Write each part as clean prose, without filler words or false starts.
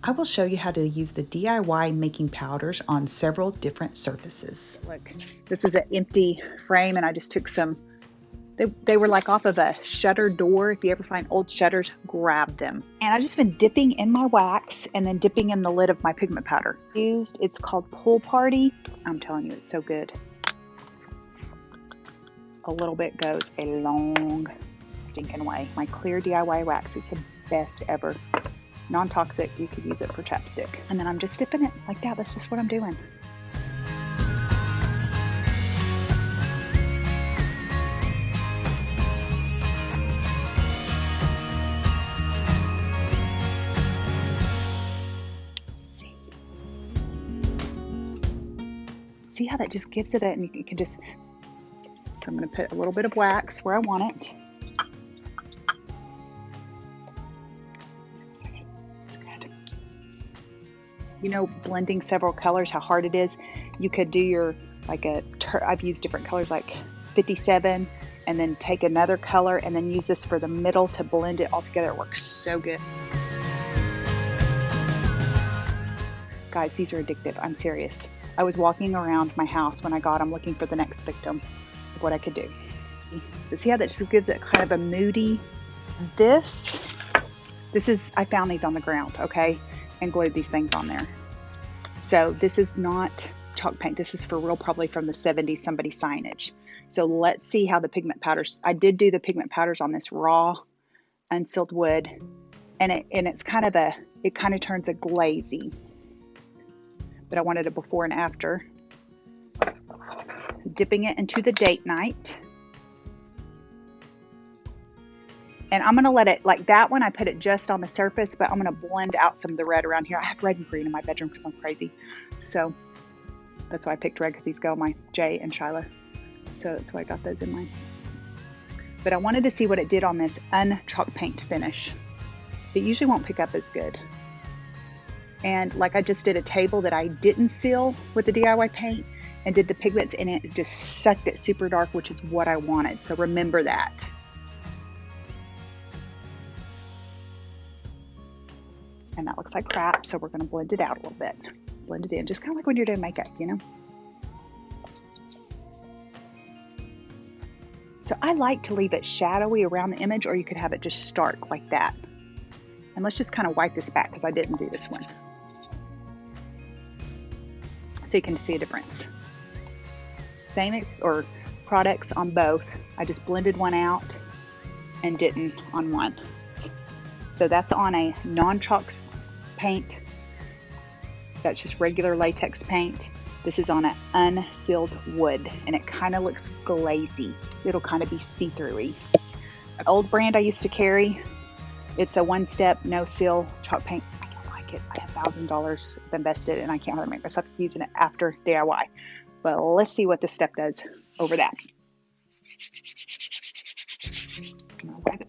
I will show you how to use the DIY making powders on several different surfaces. Look, this is an empty frame and I just took some, they were like off of a shutter door. If you ever find old shutters, grab them. And I've just been dipping in my wax and then dipping in the lid of my pigment powder. It's called Pool Party. I'm telling you, it's so good. A little bit goes a long stinking way. My clear DIY wax is the best ever. Non-toxic, you could use it for chapstick. And then I'm just dipping it like that. That's just what I'm doing. See how that just gives it and you can just, so I'm going to put a little bit of wax where I want it. You know, blending several colors, how hard it is. You could do your, I've used different colors like 57 and then take another color and then use this for the middle to blend it all together. It works so good. Guys, these are addictive. I'm serious. I was walking around my house when I got them looking for the next victim of what I could do. But see how that just gives it kind of a moody, this is, I found these on the ground, okay? And glued these things on there. So this is not chalk paint. This is for real, probably from the 70s, somebody signage. So let's see how the pigment powders, I did do the pigment powders on this raw unsealed wood, and it's kind of it kind of turns a glazy, but I wanted a before and after. Dipping it into the date night. And I'm going to let it, like that one, I put it just on the surface, but I'm going to blend out some of the red around here. I have red and green in my bedroom because I'm crazy. So that's why I picked red, because these go my Jay and Shiloh. So that's why I got those in mine. But I wanted to see what it did on this unchalk paint finish. It usually won't pick up as good. And like I just did a table that I didn't seal with the DIY paint and did the pigments in it, just sucked it super dark, which is what I wanted. So remember that. And that looks like crap, so we're going to blend it out a little bit. Blend it in, just kind of like when you're doing makeup, you know? So I like to leave it shadowy around the image, or you could have it just stark like that. And let's just kind of wipe this back because I didn't do this one. So you can see a difference. Same or products on both. I just blended one out and didn't on one. So that's on a non-chalk paint. That's just regular latex paint. This is on an unsealed wood, and it kind of looks glazy. It'll kind of be see-through-y. An old brand I used to carry, it's a one-step, no-seal chalk paint. I don't like it. I have $1,000 invested, and I can't hardly make myself using it after DIY. But let's see what this step does over that.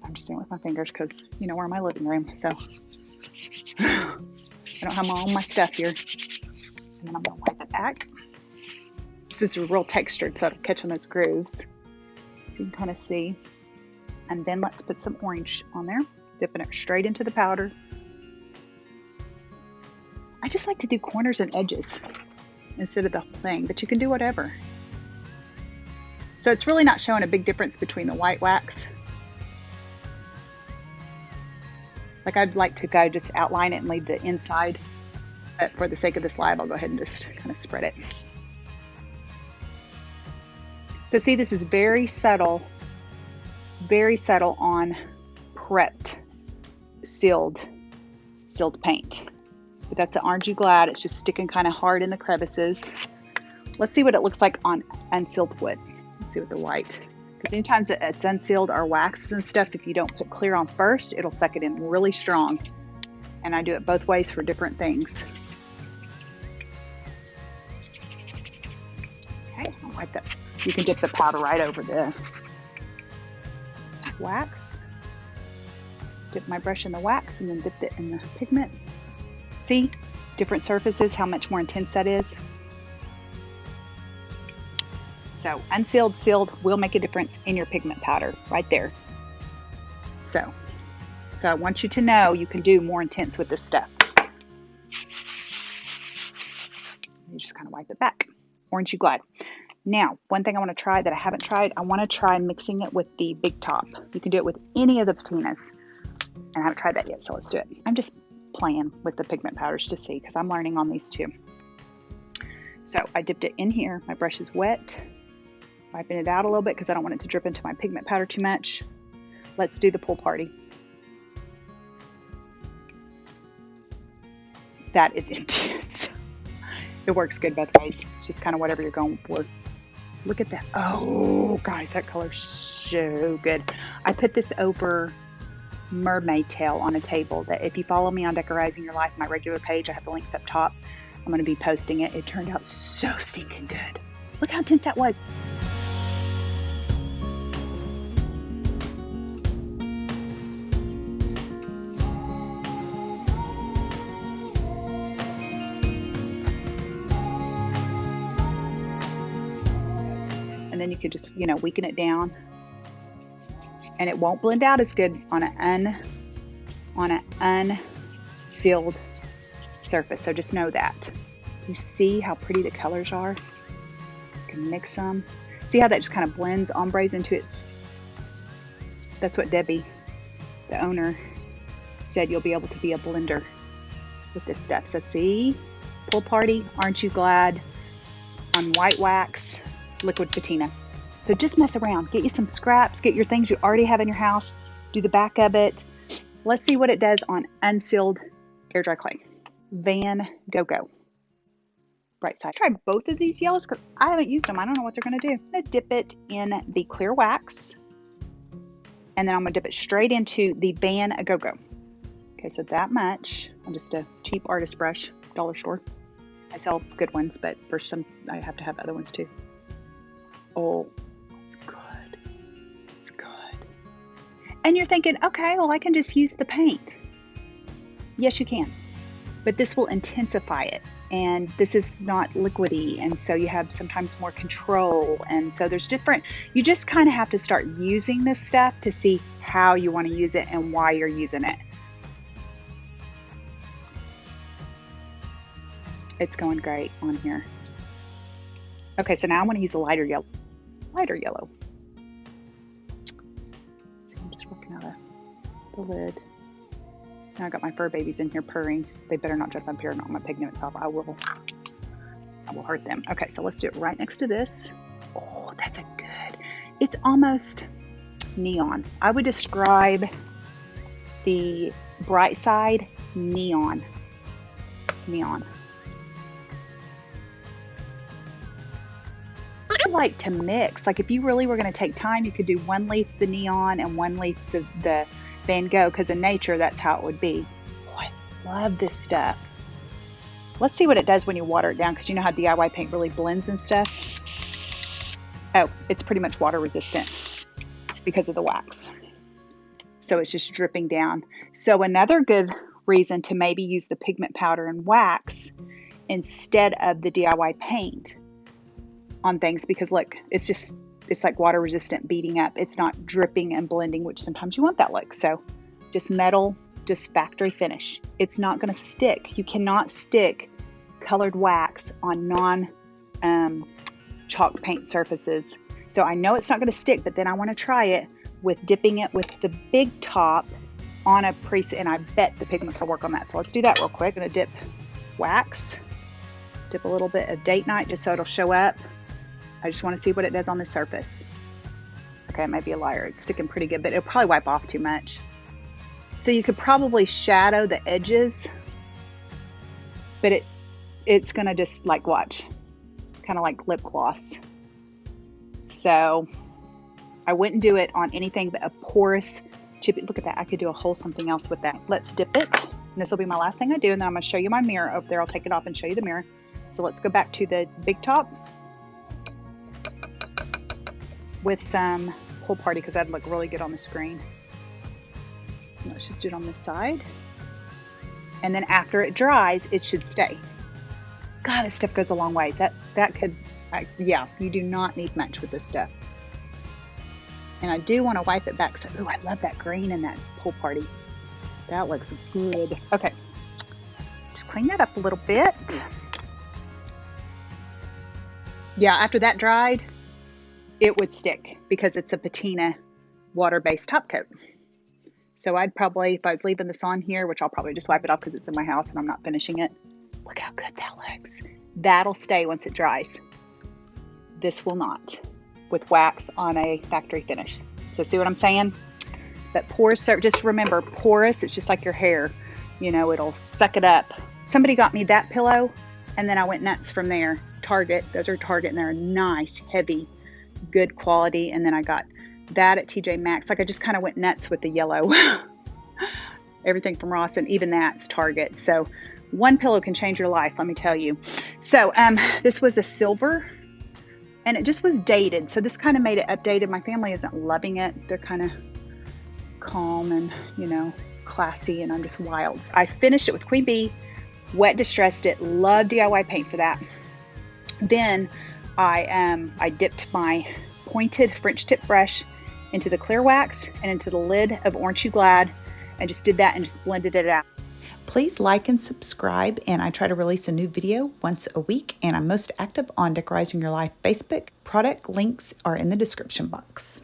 I'm just doing it with my fingers because, you know, we're in my living room, so I don't have all my stuff here. And then I'm going to wipe it back. This is real textured, so it'll catch on those grooves. So you can kind of see. And then let's put some orange on there, dipping it straight into the powder. I just like to do corners and edges instead of the whole thing, but you can do whatever. So it's really not showing a big difference between the white wax. Like I'd like to go just outline it and leave the inside, but for the sake of this live, I'll go ahead and just kind of spread it. So see, this is very subtle on prepped sealed paint. But that's the Aren't You Glad? It's just sticking kind of hard in the crevices. Let's see what it looks like on unsealed wood. Let's see what the white. Because anytime it's unsealed or waxes and stuff, if you don't put clear on first, it'll suck it in really strong. And I do it both ways for different things. Okay, I'll wipe that. You can dip the powder right over the wax. Dip my brush in the wax and then dip it in the pigment. See, different surfaces, how much more intense that is. So unsealed, sealed will make a difference in your pigment powder right there. So I want you to know you can do more intense with this stuff. You just kind of wipe it back. Orange You Glide. Now, one thing I want to try that I haven't tried, I want to try mixing it with the Big Top. You can do it with any of the patinas, and I haven't tried that yet, so let's do it. I'm just playing with the pigment powders to see, because I'm learning on these too. So I dipped it in here. My brush is wet. Wiping it out a little bit because I don't want it to drip into my pigment powder too much. Let's do the Pool Party. That is intense. It works good both ways. It's just kind of whatever you're going for. Look at that. Oh, guys, that color's so good. I put this over Mermaid Tail on a table that if you follow me on Decorizing Your Life, my regular page, I have the links up top. I'm going to be posting it. It turned out so stinking good. Look how intense that was. And then you could just, weaken it down. And it won't blend out as good on an unsealed surface. So just know that. You see how pretty the colors are? You can mix them. See how that just kind of blends ombres into its... That's what Debbie, the owner, said you'll be able to be a blender with this stuff. So see? Pool Party, Aren't You Glad? On white wax, liquid patina. So just mess around. Get you some scraps. Get your things you already have in your house. Do the back of it. Let's see what it does on unsealed air dry clay. Van Go-Go. Bright side. Try both of these yellows because I haven't used them. I don't know what they're going to do. I'm going to dip it in the clear wax. And then I'm going to dip it straight into the Van Go-Go. Okay, so that much. I'm just a cheap artist brush, dollar store. I sell good ones, but for some, I have to have other ones too. Oh, it's good. It's good. And you're thinking, okay, well, I can just use the paint. Yes, you can. But this will intensify it. And this is not liquidy. And so you have sometimes more control. And so there's different, you just kind of have to start using this stuff to see how you want to use it and why you're using it. It's going great on here. Okay, so now I'm going to use a lighter yellow. So I'm just working out the lid. Now I got my fur babies in here purring. They better not jump up here and knock my pigments off. I will hurt them. Okay, so let's do it right next to this. Oh, that's a good. It's almost neon. I would describe the Bright Side neon. I like to mix. Like if you really were going to take time, you could do one leaf the neon and one leaf the Van Gogh, because in nature that's how it would be. Oh, I love this stuff. Let's see what it does when you water it down, because you know how DIY paint really blends and stuff. Oh, it's pretty much water resistant because of the wax. So it's just dripping down. So another good reason to maybe use the pigment powder and wax instead of the DIY paint on things, because look, it's like water resistant beating up. It's not dripping and blending, which sometimes you want that look. So just metal, just factory finish. It's not going to stick. You cannot stick colored wax on non-chalk paint surfaces. So I know it's not going to stick, but then I want to try it with dipping it with the Big Top on a preset, and I bet the pigments will work on that. So let's do that real quick. I'm going to dip wax, dip a little bit of Date Night just so it'll show up. I just want to see what it does on the surface. Okay, it might be a liar. It's sticking pretty good, but it'll probably wipe off too much. So you could probably shadow the edges, but it's going to just like, watch, kind of like lip gloss. So I wouldn't do it on anything but a porous chippy. Look at that. I could do a whole something else with that. Let's dip it. And this will be my last thing I do. And then I'm going to show you my mirror over there. I'll take it off and show you the mirror. So let's go back to the Big Top with some Pool Party, because that'd look really good on the screen. Let's just do it on this side. And then after it dries, it should stay. God, this stuff goes a long ways. That could, yeah, you do not need much with this stuff. And I do want to wipe it back. So, ooh, I love that green in that Pool Party. That looks good. Okay, just clean that up a little bit. Yeah, after that dried, it would stick because it's a patina water-based top coat. So I'd probably, if I was leaving this on here, which I'll probably just wipe it off because it's in my house and I'm not finishing it. Look how good that looks. That'll stay once it dries. This will not, with wax on a factory finish. So see what I'm saying? But porous, just remember, porous, it's just like your hair. You know, it'll suck it up. Somebody got me that pillow, and then I went nuts from there. Target, those are Target, and they're nice, heavy, good quality. And then I got that at TJ Maxx. Like I just kind of went nuts with the yellow. Everything from Ross, and even that's Target. So one pillow can change your life, let me tell you. So this was a silver, and it just was dated. So this kind of made it updated. My family isn't loving it. They're kind of calm and, you know, classy, and I'm just wild. I finished it with Queen Bee, wet distressed it, love DIY paint for that. Then I dipped my pointed French tip brush into the clear wax and into the lid of Orange You Glad, and just did that and just blended it out. Please like and subscribe, and I try to release a new video once a week, and I'm most active on Decorizing Your Life Facebook. Product links are in the description box.